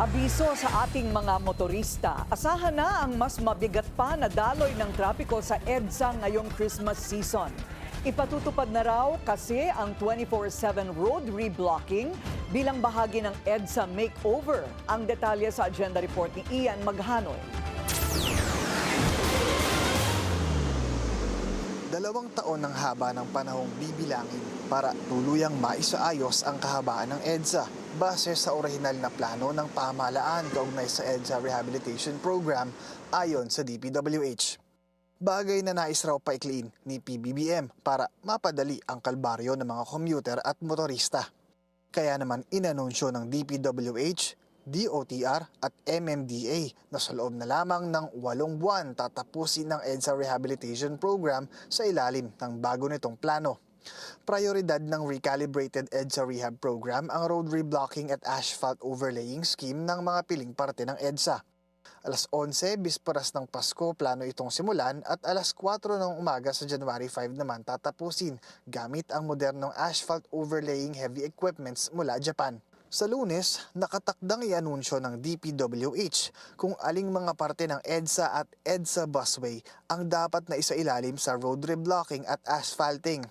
Abiso sa ating mga motorista, asahan na ang mas mabigat pa na daloy ng trapiko sa EDSA ngayong Christmas season. Ipatutupad na raw kasi ang 24/7 road reblocking bilang bahagi ng EDSA makeover. Ang detalye sa agenda report ni Ian Maghanoy. 2 taon ng haba ng panahong bibilangin para tuluyang maisaayos ang kahabaan ng EDSA base sa orihinal na plano ng pamahalaan kaugnay sa EDSA Rehabilitation Program ayon sa DPWH. Bagay na nais raw paikliin ni PBBM para mapadali ang kalbaryo ng mga commuter at motorista. Kaya naman inanunsyo ng DPWH, DOTR at MMDA na sa loob na lamang ng 8 buwan tatapusin ng EDSA Rehabilitation Program sa ilalim ng bago nitong plano. Prioridad ng recalibrated EDSA Rehab Program ang road reblocking at asphalt overlaying scheme ng mga piling parte ng EDSA. Alas 11, bisperas ng Pasko, plano itong simulan at alas 4 ng umaga sa January 5 naman tatapusin gamit ang modernong asphalt overlaying heavy equipments mula Japan. Sa Lunes, nakatakdang i-anunsyo ng DPWH kung aling mga parte ng EDSA at EDSA busway ang dapat na isailalim sa road reblocking at asphalting.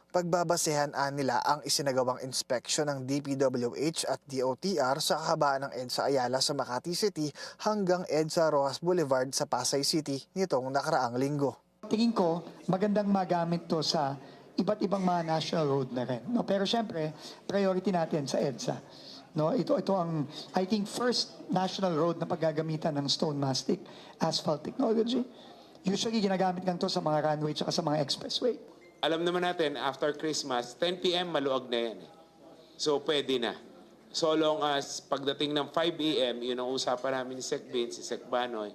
Pagbabasehan nila ang isinagawang inspeksyon ng DPWH at DOTR sa kahabaan ng EDSA Ayala sa Makati City hanggang EDSA Rojas Boulevard sa Pasay City nitong nakaraang linggo. Tingin ko, magandang magamit to sa iba't ibang mga national road na rin. No? Pero syempre, priority natin sa EDSA. No? Ito ang, I think, first national road na paggagamitan ng stone mastic asphalt technology. Usually, ginagamit lang to sa mga runway at sa mga expressway. Alam naman natin, after Christmas, 10 p.m. maluwag na yan. So, pwede na. So long as pagdating ng 5 a.m., yun ang usapan namin ni Sec Vince, si Sec Banoy,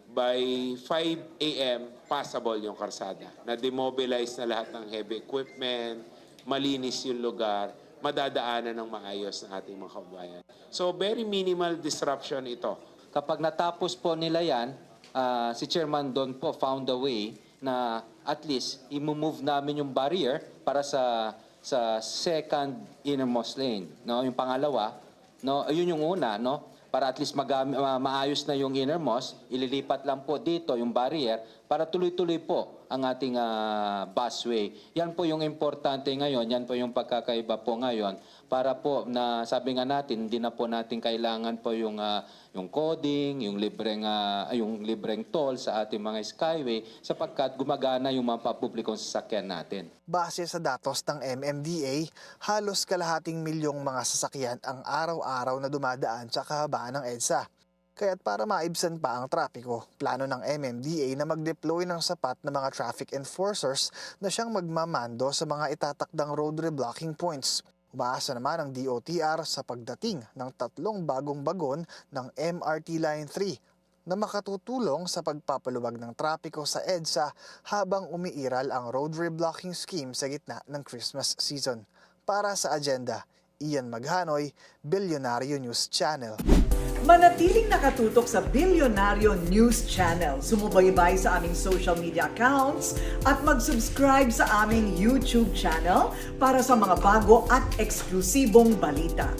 by 5 a.m., passable yung karsada. Na-demobilize na lahat ng heavy equipment, malinis yung lugar, madadaanan ng maayos ng ating mga kabayan. So, very minimal disruption ito. Kapag natapos po nila yan, si Chairman Don po found a way na at least i-move namin yung barrier para sa second innermost lane, no? Yung pangalawa, no? Ayun yung una, no? Para at least maayos na yung innermost, ililipat lang po dito yung barrier para tuloy-tuloy po ang ating busway. Yan po yung importante ngayon, yan po yung pagkakaiba po ngayon para po na sabi nga natin, hindi na po natin kailangan po yung coding, yung libreng toll sa ating mga skyway sapagkat gumagana yung mga papublikong sasakyan natin. Base sa datos ng MMDA, halos kalahating milyong mga sasakyan ang araw-araw na dumadaan sa kahabaan ng EDSA. Kaya't para maibsan pa ang trapiko, plano ng MMDA na mag-deploy ng sapat na mga traffic enforcers na siyang magmamando sa mga itatakdang road reblocking points. Umaasa naman ang DOTR sa pagdating ng 3 bagong bagon ng MRT Line 3 na makatutulong sa pagpapaluwag ng trapiko sa EDSA habang umiiral ang road reblocking scheme sa gitna ng Christmas season. Para sa agenda, Ian Maghanoy, Bilyonaryo News Channel. Manatiling nakatutok sa Bilyonaryo News Channel. Sumubaybay sa aming social media accounts at mag-subscribe sa aming YouTube channel para sa mga bago at eksklusibong balita.